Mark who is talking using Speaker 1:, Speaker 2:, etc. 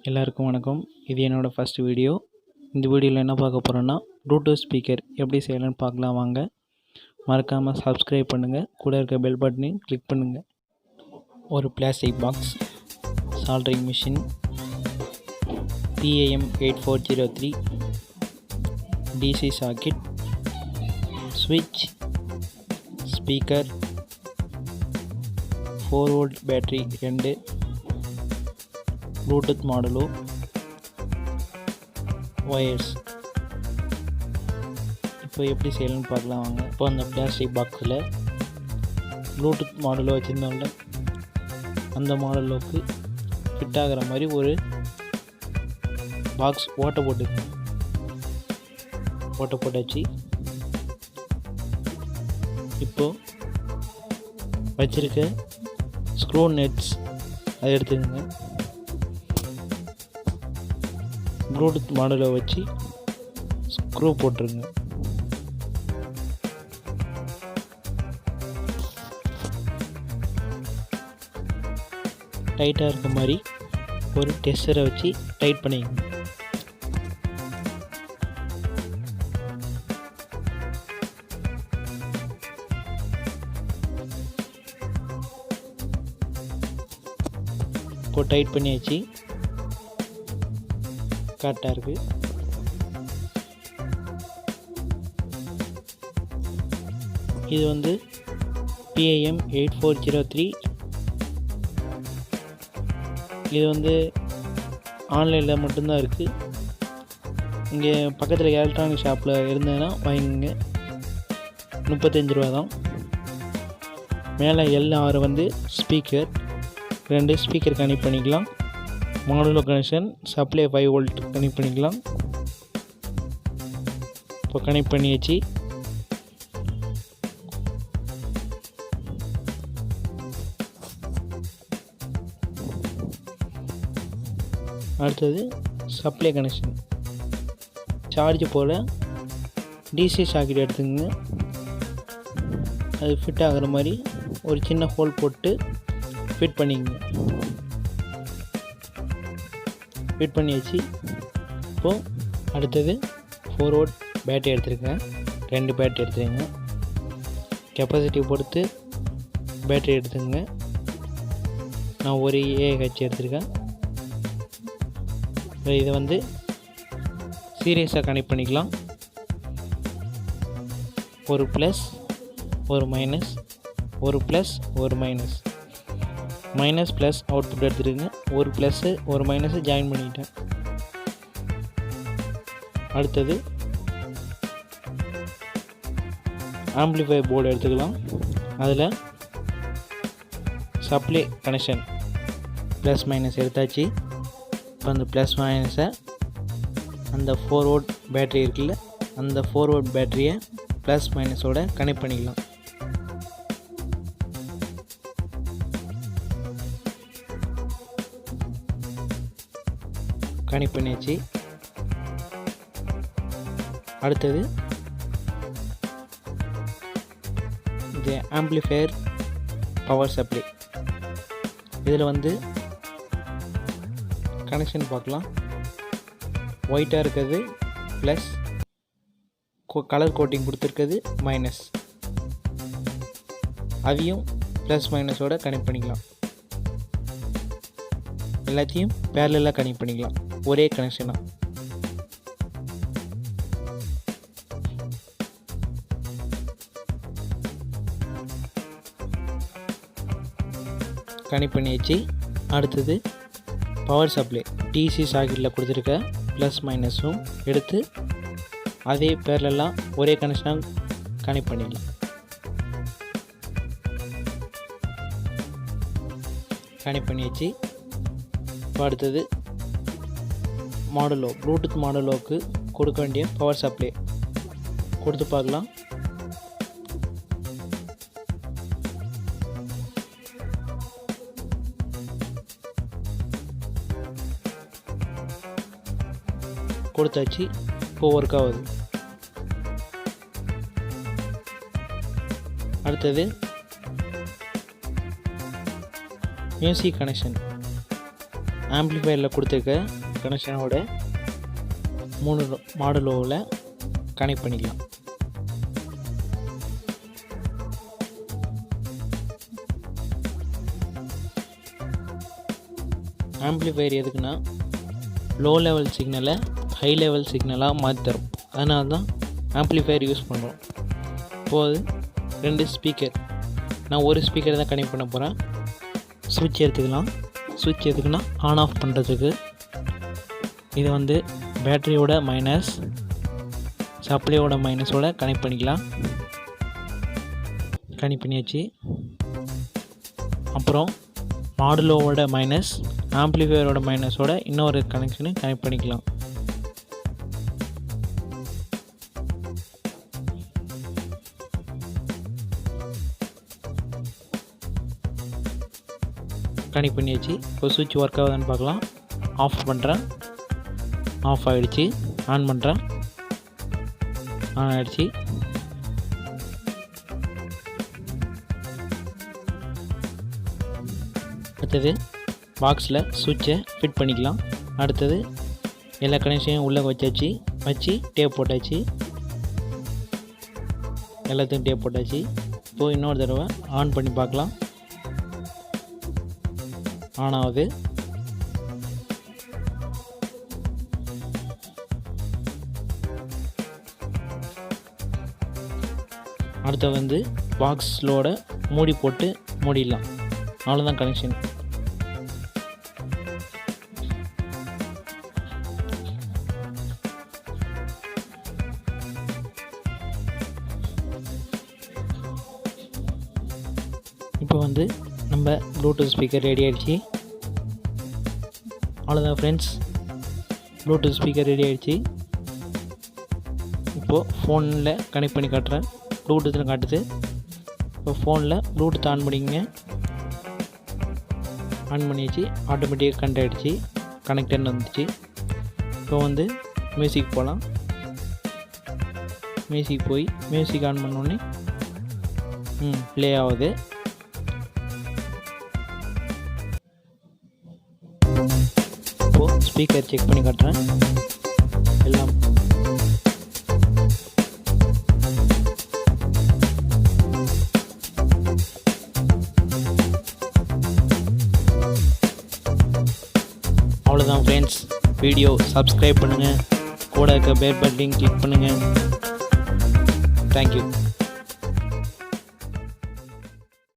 Speaker 1: எல்லாருக்கும் வணக்கம். இது என்னோடய ஃபஸ்ட் வீடியோ. இந்த வீடியோவில் என்ன பார்க்க போகிறோன்னா ப்ளூடூத் ஸ்பீக்கர் எப்படி செய்யலான்னு பார்க்கலாம் வாங்க. மறக்காமல் சப்ஸ்கிரைப் பண்ணுங்கள், கூட இருக்க பெல் பட்டனையும் கிளிக் பண்ணுங்கள். ஒரு plastic box, soldering machine, PAM8403, DC socket, ஸ்விட்ச், speaker, 4 volt battery 2, Bluetooth module, wires. இப்போ எப்படி செய்யலாம்னு பார்க்கலாம் வாங்க. இப்போ அந்த பிளாஸ்டிக் பாக்ஸில் ப்ளூடூத் மாடுலோ வச்சுருந்தோம்ல, அந்த மாடுலோக்கு ஃபிட் ஆகிற மாதிரி ஒரு பாக்ஸ் ஓட்டை போட்டாச்சு. இப்போது வச்சுருக்க ஸ்க்ரூ நெட்ஸ் அதை எடுத்துக்கோங்க. ப்ளூடூத் மாடலை வச்சு ஸ்க்ரூ போட்டுருங்க. டைட்டாக இருக்க மாதிரி ஒரு டெஸ்டரை வச்சு டைட் பண்ணிக்கங்க. இப்போ டைட் பண்ணியாச்சு, கரெக்டாக இருக்குது. இது வந்து PAM8403. இது வந்து ஆன்லைனில் மட்டும்தான் இருக்குது. இங்கே பக்கத்தில் எலக்ட்ரானிக் ஷாப்பில் இருந்ததுன்னா வாங்கிங்க. 35 ரூபா தான். மேலே L6 வந்து ஸ்பீக்கர், 2 ஸ்பீக்கர் கனெக்ட் பண்ணிக்கலாம். Modulo connection, supply 5 volt connect பண்ணிக்கலாம். இப்போ கனெக்ட் பண்ணியாச்சு. அடுத்தது சப்ளை கனெக்ஷன். சார்ஜ் போல் DC சாக்கெட் எடுத்துங்க. அது ஃபிட் ஆகிற மாதிரி ஒரு சின்ன ஹோல் போட்டு ஃபிட் பண்ணிக்கங்க. ஃபிட் பண்ணியாச்சு. இப்போது அடுத்தது 4 வோல்ட் பேட்டரி எடுத்துருக்கேன். 2 பேட்டரி எடுத்துக்கங்க. கெப்பாசிட்டி பொறுத்து பேட்டரி எடுத்துக்கங்க. நான் ஒரு AH எடுத்துருக்கேன். இதை வந்து சீரியஸாக கனெக்ட் பண்ணிக்கலாம். ஒரு ப்ளஸ், ஒரு மைனஸ், ஒரு ப்ளஸ், ஒரு மைனஸ், மைனஸ் ப்ளஸ் அவுட்புட் எடுத்துருங்க. ஒரு ப்ளஸ்ஸு ஒரு மைனஸு ஜாயின் பண்ணிட்டேன். அடுத்தது ஆம்ப்ளிஃபை போர்டு எடுத்துக்கலாம். அதில் சப்ளை கனெக்ஷன் ப்ளஸ் மைனஸ் எடுத்தாச்சு. இப்போ அந்த ப்ளஸ் மைனஸை அந்த 4 வோல்ட் பேட்டரி இருக்குல்ல, அந்த 4 வோல்ட் பேட்டரியை ப்ளஸ் மைனஸோட கனெக்ட் பண்ணிக்கலாம். கனெக்ட் பண்ணியாச்சு. அடுத்தது இது ஆம்ப்ளிஃபையர் பவர் சப்ளை. இதில் வந்து கனெக்ஷன் பார்க்கலாம். ஒயிட்டாக இருக்கிறது ப்ளஸ், கலர் கோட்டிங் கொடுத்துருக்கிறது மைனஸ். அதையும் ப்ளஸ் மைனஸோட கனெக்ட் பண்ணிக்கலாம். எல்லாத்தையும் பேரலாக கனெக்ட் பண்ணிக்கலாம், ஒரே கனெக்ஷனாக. கனெக்ட் பண்ணியாச்சு. அடுத்தது பவர் சப்ளை DC சாக்கெட்டில் கொடுத்துருக்க ப்ளஸ் மைனஸும் எடுத்து அதே பேரலாக ஒரே கனெக்ஷனாக கனெக்ட் பண்ணிக்கலாம். கனெக்ட் பண்ணியாச்சு. இப்போ அடுத்தது மாடுலோ, ப்ளூடூத் மாடுலோவுக்கு கொடுக்க வேண்டிய பவர் சப்ளை கொடுத்து பார்க்கலாம். கொடுத்தாச்சு. இப்போ ஒர்க் ஆகுது. அடுத்தது மியூசிக் கனெக்ஷன். ஆம்ப்ளிஃபையரில் கொடுத்துருக்க கனெக்ஷனோட 3 மாடுலோவில் கனெக்ட் பண்ணிக்கலாம். ஆம்ப்ளிஃபையர் எதுக்குன்னா லோ லெவல் சிக்னலை ஹை லெவல் சிக்னலாக மாற்றி தரும். அதனால தான் ஆம்ப்ளிஃபையர் யூஸ் பண்ணுறோம். இப்போது 2 ஸ்பீக்கர், நான் ஒரு ஸ்பீக்கர் தான் கனெக்ட் பண்ண போகிறேன். சுவிட்ச் எடுத்துக்கலாம். சுவிட்ச் எதுக்குன்னா ஆன் ஆஃப் பண்ணுறதுக்கு. இது வந்து பேட்டரியோட மைனஸ், சப்ளையோட மைனஸோட கனெக்ட் பண்ணிக்கலாம். கனெக்ட் பண்ணியாச்சு. அப்புறம் மாடுலோவோட மைனஸ், ஆம்ப்ளிஃபையரோட மைனஸோட இன்னொரு கனெக்ஷனை கனெக்ட் பண்ணிக்கலாம். கனெக்ட் பண்ணியாச்சு. இப்போ சுவிட்ச் ஒர்க் ஆகுதுன்னு பார்க்கலாம். ஆஃப் பண்ணுறேன். ஆஃப் ஆகிடுச்சு. ஆன் பண்ணுறேன். ஆன் ஆகிடுச்சு. அடுத்தது பாக்ஸில் சுவிட்சை ஃபிட் பண்ணிக்கலாம். அடுத்தது எல்லா கனெக்ஷனையும் உள்ளே வச்சு டேப் போட்டாச்சு. எல்லாத்தையும் டேப் போட்டாச்சு. இப்போது இன்னொரு தடவை ஆன் பண்ணி பார்க்கலாம். ஆன் ஆகுது. அடுத்து வந்து பாக்ஸோட மூடி போட்டு மூடிடலாம். அவ்வளோதான் கனெக்ஷன். இப்போ வந்து நம்ம ப்ளூடூத் ஸ்பீக்கர் ரெடி ஆகிடுச்சு. அவ்வளோதான் ஃப்ரெண்ட்ஸ், ப்ளூடூத் ஸ்பீக்கர் ரெடி ஆகிடுச்சு. இப்போது ஃபோனில் கனெக்ட் பண்ணி காட்டுறேன். ப்ளூடூத்தில் காட்டுது. இப்போ ஃபோனில் ப்ளூடூத் ஆன் பண்ணிங்க. ஆன் பண்ணிடுச்சு. ஆட்டோமேட்டிக்காக கனெக்ட் ஆகிடுச்சு. கனெக்டர்னு வந்துச்சு. இப்போ வந்து மியூசிக் போகலாம். மியூசிக் போய் மியூசிக் ஆன் பண்ணோடனே ப்ளே ஆகுது. இப்போது ஸ்பீக்கர் செக் பண்ணி காட்டுறேன். எல்லாம் அவ்வளோதான் ஃப்ரெண்ட்ஸ். வீடியோ சப்ஸ்கிரைப் பண்ணுங்கள். கூட இருக்க பெல் பட்டனையும் கிளிக் பண்ணுங்கள். தேங்க்யூ.